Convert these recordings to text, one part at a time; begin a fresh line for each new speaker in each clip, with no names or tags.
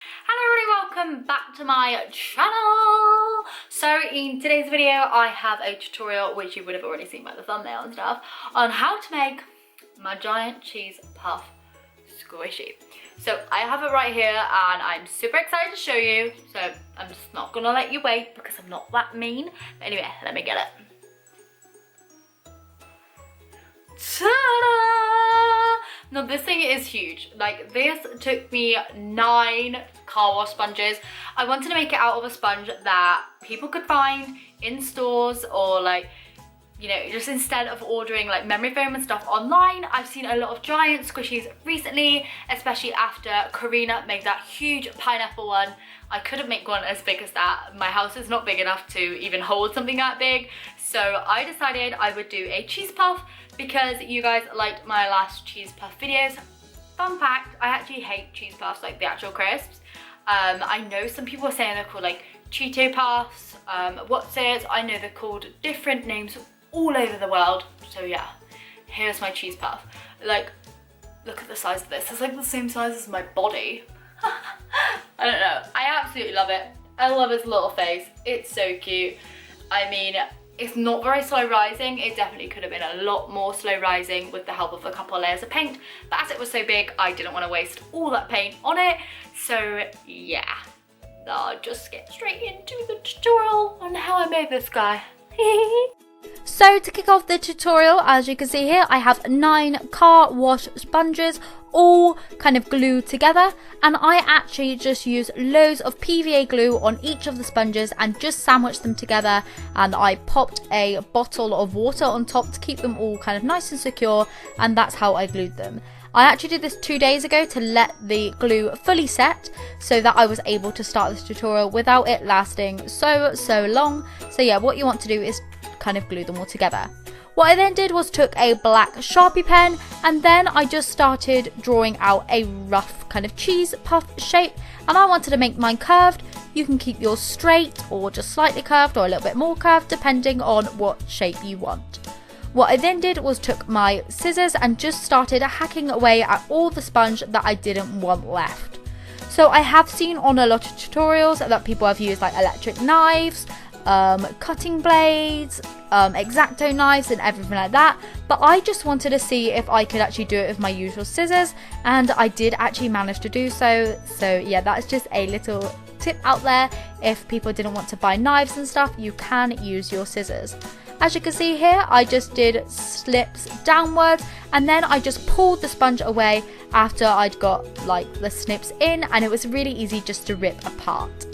Hello everybody, welcome back to my channel. So in today's video I have a tutorial, which you would have already seen by the thumbnail and stuff, on how to make my giant cheese puff squishy. So I have it right here and I'm super excited to show you, so I'm just not gonna let you wait because I'm not that mean. But anyway, let me get it. Ta-da! Now this thing is huge. Like, this took me 9 car wash sponges. I wanted to make it out of a sponge that people could find in stores, or like, you know, just instead of ordering like memory foam and stuff online. I've seen a lot of giant squishies recently, especially after Karina made that huge pineapple one. I couldn't make one as big as that. My house is not big enough to even hold something that big. So I decided I would do a cheese puff because you guys liked my last cheese puff videos. Fun fact, I actually hate cheese puffs, like the actual crisps. I know some people are saying they're called like Cheeto puffs, what's it? I know they're called different names all over the world. So yeah, here's my cheese puff. Like, look at the size of this. It's like the same size as my body. I don't know, I absolutely love it. I love his little face, it's so cute. I mean, it's not very slow rising. It definitely could have been a lot more slow rising with the help of a couple of layers of paint, but as it was so big, I didn't want to waste all that paint on it. So yeah, I'll just get straight into the tutorial on how I made this guy.
So to kick off the tutorial, as you can see here, I have 9 car wash sponges all kind of glued together, and I actually just used loads of PVA glue on each of the sponges and just sandwiched them together, and I popped a bottle of water on top to keep them all kind of nice and secure, and that's how I glued them. I actually did this 2 days ago to let the glue fully set so that I was able to start this tutorial without it lasting so long. So yeah, what you want to do is kind of glue them all together. What I then did was took a black Sharpie pen, and then I just started drawing out a rough kind of cheese puff shape, and I wanted to make mine curved. You can keep yours straight or just slightly curved or a little bit more curved depending on what shape you want. What I then did was took my scissors and just started hacking away at all the sponge that I didn't want left. So I have seen on a lot of tutorials that people have used like electric knives, cutting blades, X-Acto knives and everything like that, but I just wanted to see if I could actually do it with my usual scissors, and I did actually manage to do so. So yeah, that's just a little tip out there. If people didn't want to buy knives and stuff, you can use your scissors. As you can see here, I just did slips downwards, and then I just pulled the sponge away after I'd got like the snips in, and it was really easy just to rip apart.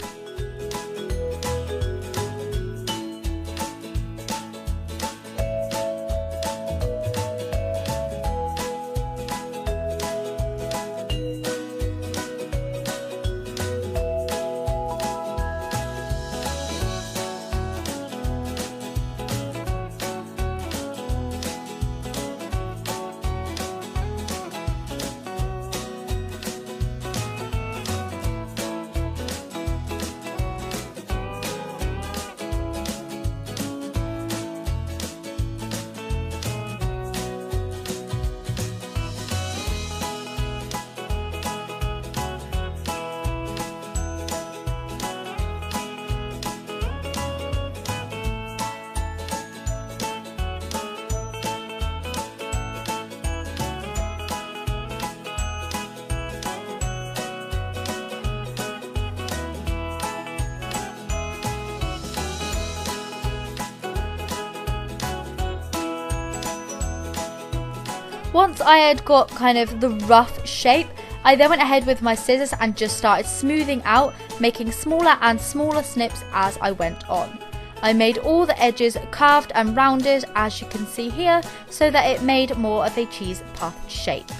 Once I had got kind of the rough shape, I then went ahead with my scissors and just started smoothing out, making smaller and smaller snips as I went on. I made all the edges curved and rounded, as you can see here, so that it made more of a cheese puff shape.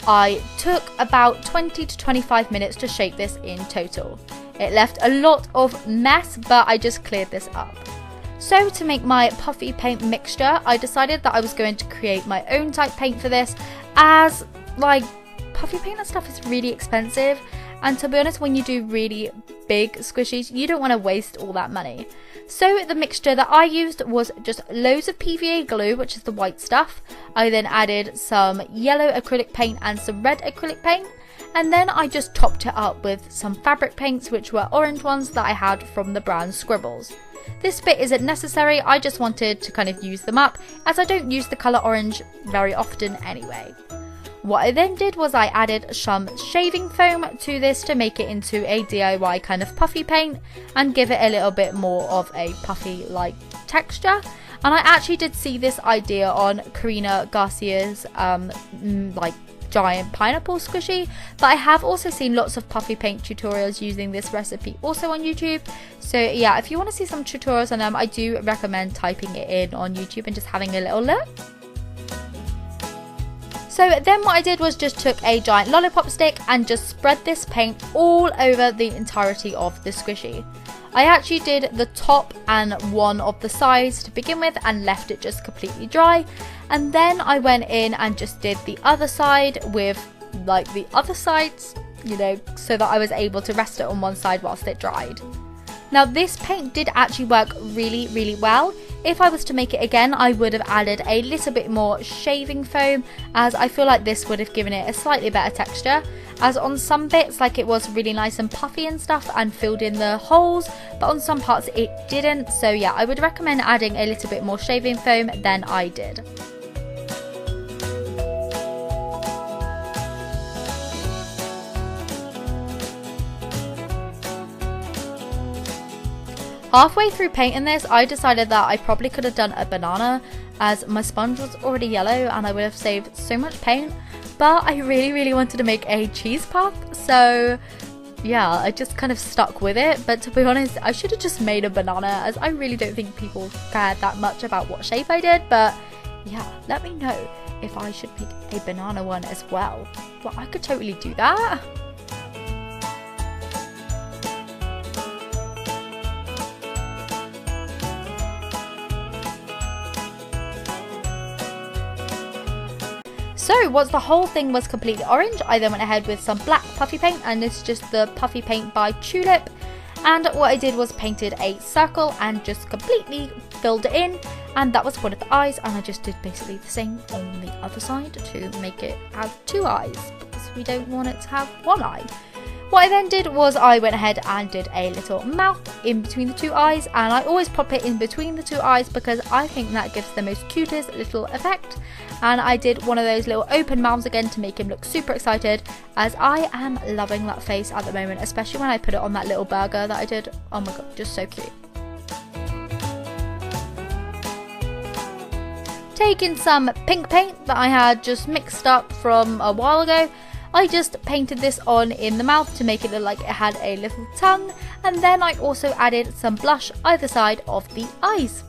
I took about 20 to 25 minutes to shape this in total. It left a lot of mess, but I just cleared this up. So to make my puffy paint mixture, I decided that I was going to create my own type paint for this, as like puffy paint and stuff is really expensive, and to be honest, when you do really big squishies, you don't want to waste all that money. So the mixture that I used was just loads of PVA glue, which is the white stuff. I then added some yellow acrylic paint and some red acrylic paint, and then I just topped it up with some fabric paints, which were orange ones that I had from the brand Scribbles. This bit isn't necessary, I just wanted to kind of use them up as I don't use the colour orange very often anyway. What I then did was I added some shaving foam to this to make it into a DIY kind of puffy paint and give it a little bit more of a puffy like texture. And I actually did see this idea on Karina Garcia's like giant pineapple squishy, but I have also seen lots of puffy paint tutorials using this recipe also on YouTube. So yeah, if you want to see some tutorials on them, I do recommend typing it in on YouTube and just having a little look. So then what I did was just took a giant lollipop stick and just spread this paint all over the entirety of the squishy. I actually did the top and one of the sides to begin with and left it just completely dry, and then I went in and just did the other side with like the other sides, you know, so that I was able to rest it on one side whilst it dried. Now this paint did actually work really well. If I was to make it again, I would have added a little bit more shaving foam, as I feel like this would have given it a slightly better texture, as on some bits like it was really nice and puffy and stuff and filled in the holes, but on some parts it didn't. So yeah, I would recommend adding a little bit more shaving foam than I did. Halfway through painting this, I decided that I probably could have done a banana, as my sponge was already yellow and I would have saved so much paint, but I really wanted to make a cheese puff, so yeah, I just kind of stuck with it. But to be honest, I should have just made a banana, as I really don't think people cared that much about what shape I did. But yeah, let me know if I should make a banana one as well. Well, I could totally do that. So once the whole thing was completely orange, I then went ahead with some black puffy paint, and this is just the puffy paint by Tulip. And what I did was painted a circle and just completely filled it in, and that was one of the eyes, and I just did basically the same on the other side to make it have two eyes, because we don't want it to have one eye. What I then did was I went ahead and did a little mouth in between the two eyes, and I always pop it in between the two eyes because I think that gives the most cutest little effect. And I did one of those little open mouths again to make him look super excited, as I am loving that face at the moment, especially when I put it on that little burger that I did. Oh my god, just so cute. Taking some pink paint that I had just mixed up from a while ago, I just painted this on in the mouth to make it look like it had a little tongue, and then I also added some blush either side of the eyes.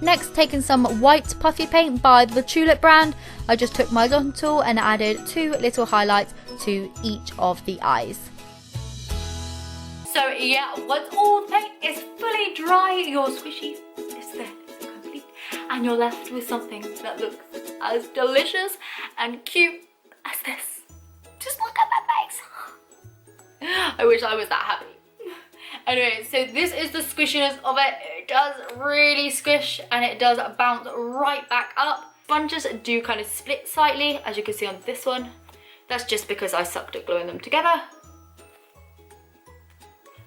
Next, taking some white puffy paint by the Tulip brand, I just took my Didnt tool and added two little highlights to each of the eyes.
So yeah, once all the paint is fully dry, your squishy is there, complete, and you're left with something that looks as delicious and cute as this. Just look at that face. I wish I was that happy. Anyway, so this is the squishiness of it. It does really squish and it does bounce right back up. Sponges do kind of split slightly, as you can see on this one. That's just because I sucked at gluing them together.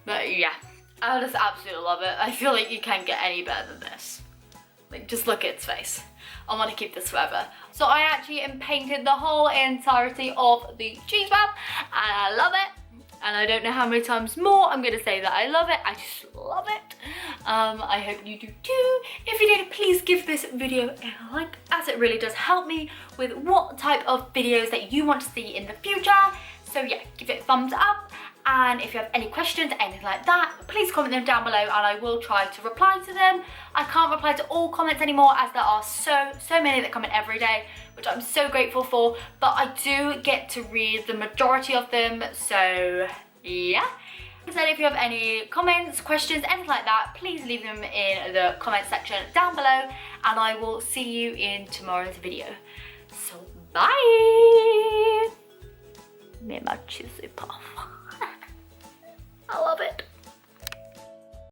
But yeah, I just absolutely love it. I feel like you can't get any better than this. Like, just look at its face. I want to keep this forever. So I actually painted the whole entirety of the cheese wrap, and I love it. And I don't know how many times more I'm going to say that I love it. I just love it. I hope you do too. If you did, please give this video a like, as it really does help me with what type of videos that you want to see in the future. So yeah, give it a thumbs up. And if you have any questions, anything like that, please comment them down below and I will try to reply to them. I can't reply to all comments anymore, as there are so many that comment every day, which I'm so grateful for, but I do get to read the majority of them, so yeah. So if you have any comments, questions, anything like that, please leave them in the comment section down below, and I will see you in tomorrow's video. So Bye! Me and my cheesy puff.